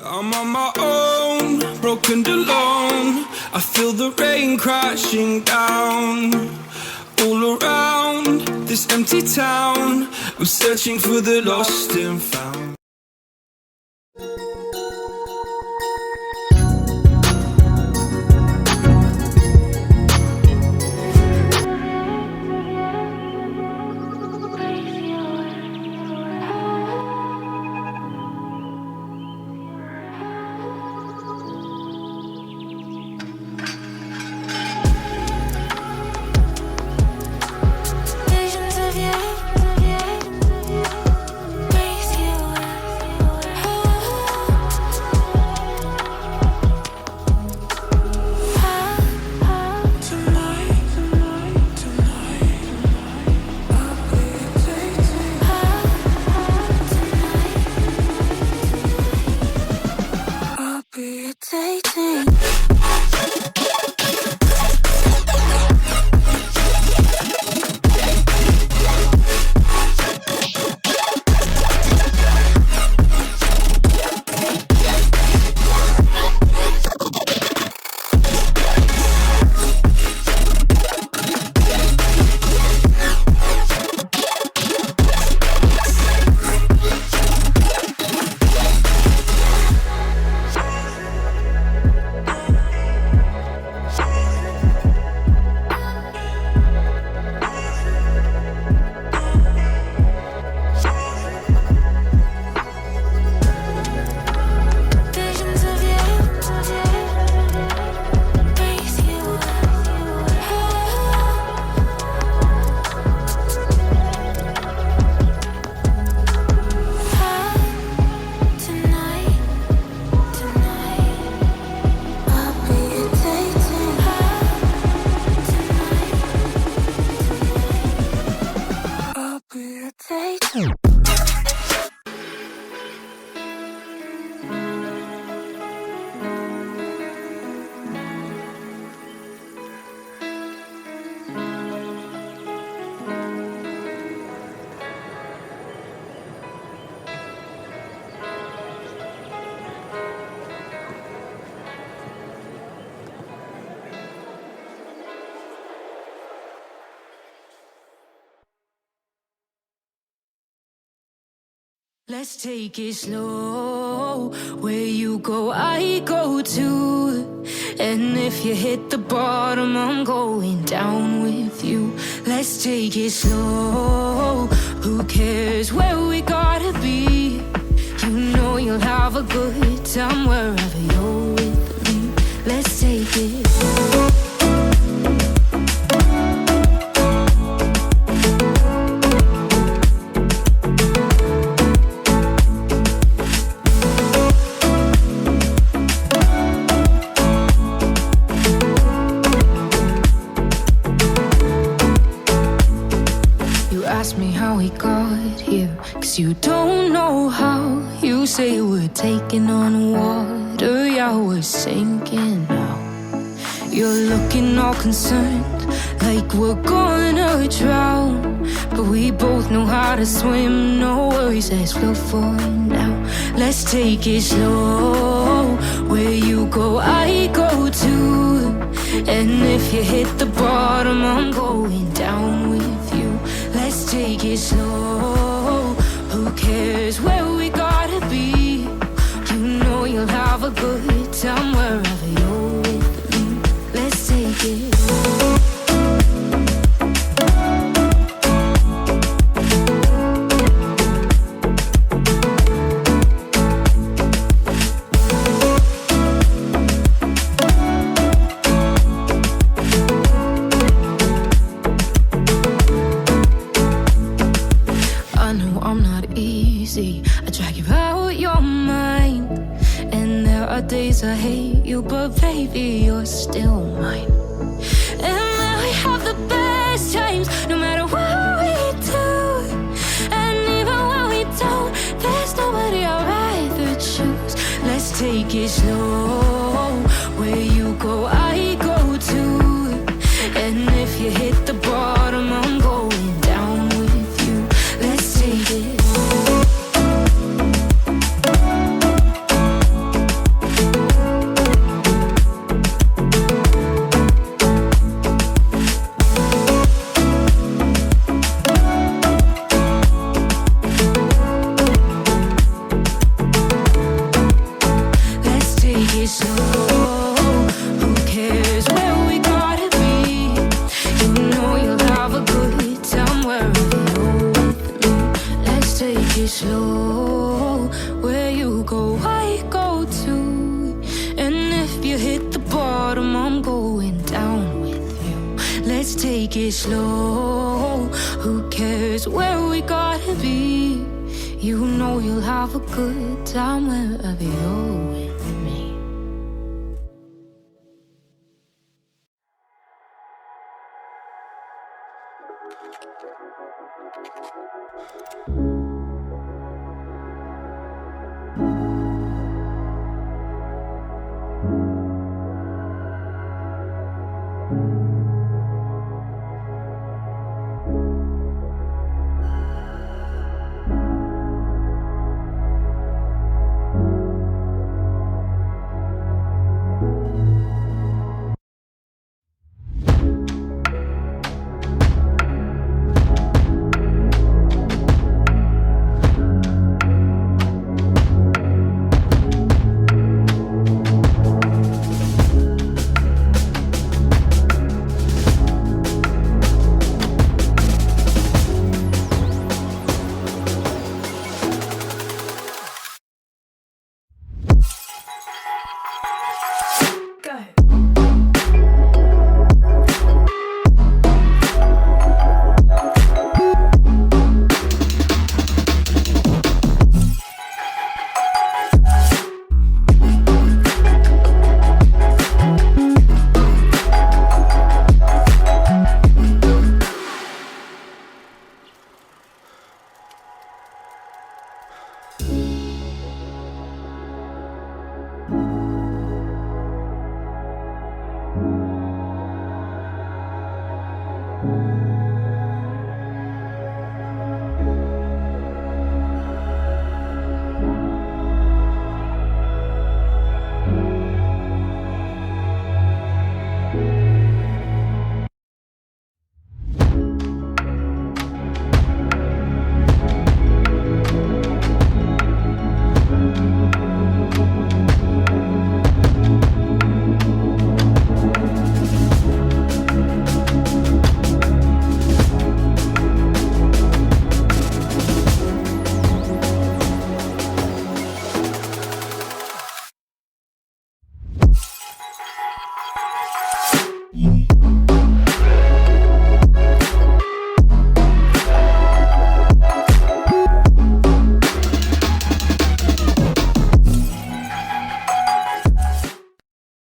I'm on my own, broken and alone. I feel the rain crashing down all around this empty town. I'm searching for the lost and found. Let's take it slow. Where you go, I go too. And if you hit the bottom, I'm going down with you. Let's take it slow. Who cares where we gotta be? You know you'll have a good time wherever you're with me. Let's take it slow. Ask me how we got here, 'cause you don't know how. You say we're taking on water, yeah, we're sinking now. You're looking all concerned, like we're gonna drown. But we both know how to swim, no worries, let's float for now. Let's take it slow. Where you go, I go too. And if you hit the bottom, I'm going down with you. Let's take it slow. Who cares where we gotta be? You know you'll have a good time wherever you're with me. Let's take it slow. I drag you out your mind, and there are days I hate you, but baby, you're still mine. And we have the best times, no matter what we do. And even when we don't, there's nobody I'd rather choose. Let's take it slow. Where you go, I go too. And if you hit the bottom, I'm going down with you. Let's take it slow. take it slow. Who cares where we gotta be? You know you'll have a good time wherever you're with me. Let's take it slow. Where you go, I go too. And if you hit the bottom, I'm going down with you. Let's take it slow. Who cares where we gotta be? You know you'll have a good time wherever you're with me.